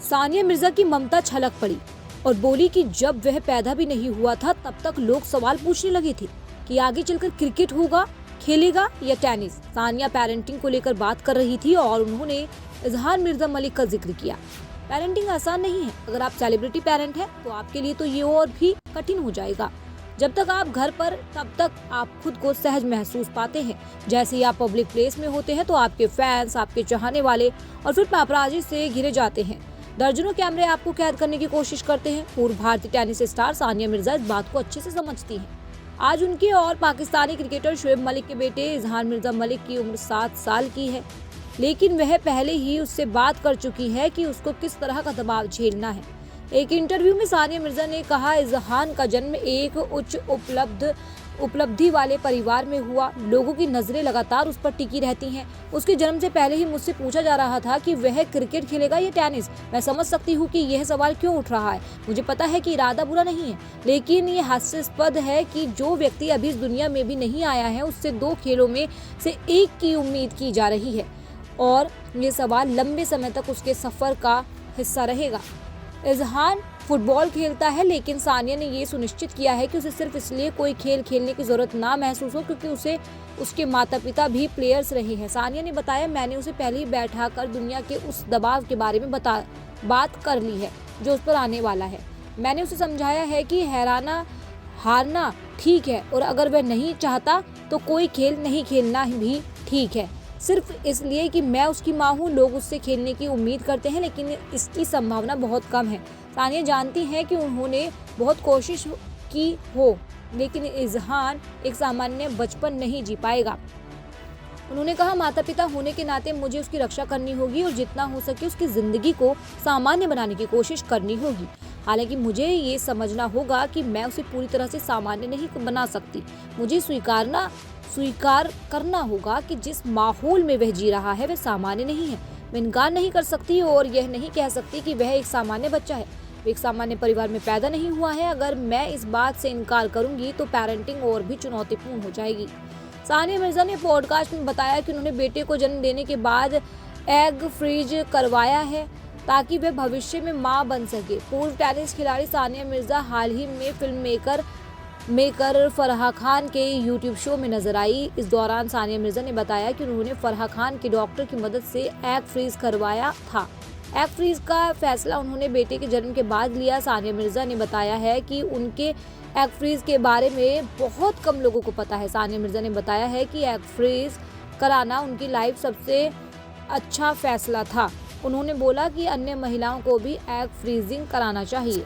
सानिया मिर्जा की ममता छलक पड़ी और बोली कि जब वह पैदा भी नहीं हुआ था तब तक लोग सवाल पूछने लगे थे कि आगे चलकर क्रिकेट होगा, खेलेगा या टेनिस। सानिया पेरेंटिंग को लेकर बात कर रही थी और उन्होंने इजहार मिर्जा मलिक का जिक्र किया। पेरेंटिंग आसान नहीं है। अगर आप सेलिब्रिटी पेरेंट हैं तो आपके लिए तो ये और भी कठिन हो जाएगा। जब तक आप घर पर तब तक आप खुद को सहज महसूस पाते हैं। जैसे ही आप पब्लिक प्लेस में होते हैं तो आपके फैंस, आपके चाहने वाले और फिर पापराजी से घिरे जाते हैं। दर्जनों कैमरे आपको कैद करने की कोशिश करते हैं। पूर्व भारतीय टेनिस स्टार सानिया मिर्जा इस बात को अच्छे से समझती हैं। आज उनके और पाकिस्तानी क्रिकेटर शोएब मलिक के बेटे इजहार मिर्जा मलिक की उम्र 7 साल की है, लेकिन वह पहले ही उससे बात कर चुकी है कि उसको किस तरह का दबाव झेलना है। एक इंटरव्यू में सानिया मिर्जा ने कहा, इजहान का जन्म एक उच्च उपलब्धि वाले परिवार में हुआ। लोगों की नजरें लगातार उस पर टिकी रहती हैं। उसके जन्म से पहले ही मुझसे पूछा जा रहा था कि वह क्रिकेट खेलेगा या टेनिस। मैं समझ सकती हूँ कि यह सवाल क्यों उठ रहा है। मुझे पता है कि इरादा बुरा नहीं है, लेकिन ये हास्यास्पद है कि जो व्यक्ति अभी इस दुनिया में भी नहीं आया है उससे 2 खेलों में से एक की उम्मीद की जा रही है और ये सवाल लंबे समय तक उसके सफर का हिस्सा रहेगा। इजहान फुटबॉल खेलता है, लेकिन सानिया ने ये सुनिश्चित किया है कि उसे सिर्फ इसलिए कोई खेल खेलने की जरूरत ना महसूस हो क्योंकि उसे उसके माता पिता भी प्लेयर्स रहे हैं। सानिया ने बताया, मैंने उसे पहले ही बैठा कर दुनिया के उस दबाव के बारे में बात कर ली है जो उस पर आने वाला है। मैंने उसे समझाया है कि हारना ठीक है और अगर वह नहीं चाहता तो कोई खेल नहीं खेलना भी ठीक है। सिर्फ इसलिए कि मैं उसकी माँ हूँ लोग उससे खेलने की उम्मीद करते हैं, लेकिन इसकी संभावना बहुत कम है। सानिया जानती है कि उन्होंने बहुत कोशिश की हो, लेकिन इजहान एक सामान्य बचपन नहीं जी पाएगा। उन्होंने कहा, माता पिता होने के नाते मुझे उसकी रक्षा करनी होगी और जितना हो सके उसकी जिंदगी को सामान्य बनाने की कोशिश करनी होगी। हालांकि मुझे ये समझना होगा कि मैं उसे पूरी तरह से सामान्य नहीं बना सकती। मुझे स्वीकार करना होगा कि जिस माहौल में वह जी रहा है वह सामान्य नहीं है। मैं इनकार नहीं कर सकती और यह नहीं कह सकती कि वह एक सामान्य बच्चा है। वह एक सामान्य परिवार में पैदा नहीं हुआ है। अगर मैं इस बात से इनकार करूंगी तो पेरेंटिंग और भी चुनौतीपूर्ण हो जाएगी। सानिया मिर्जा ने पॉडकास्ट में बताया कि उन्होंने बेटे को जन्म देने के बाद एग फ्रीज करवाया है ताकि वह भविष्य में मां बन सके। पूर्व टेनिस खिलाड़ी सानिया मिर्जा हाल ही में फिल्म मेकर फराह खान के यूट्यूब शो में नजर आई। इस दौरान सानिया मिर्जा ने बताया कि उन्होंने फराह खान के डॉक्टर की मदद से एग फ्रीज करवाया था। एग फ्रीज का फैसला उन्होंने बेटे के जन्म के बाद लिया। सानिया मिर्जा ने बताया है कि उनके एग फ्रीज के बारे में बहुत कम लोगों को पता है। सानिया मिर्जा ने बताया है कि एग फ्रीज कराना उनकी लाइफ सबसे अच्छा फैसला था। उन्होंने बोला कि अन्य महिलाओं को भी एग फ्रीजिंग कराना चाहिए।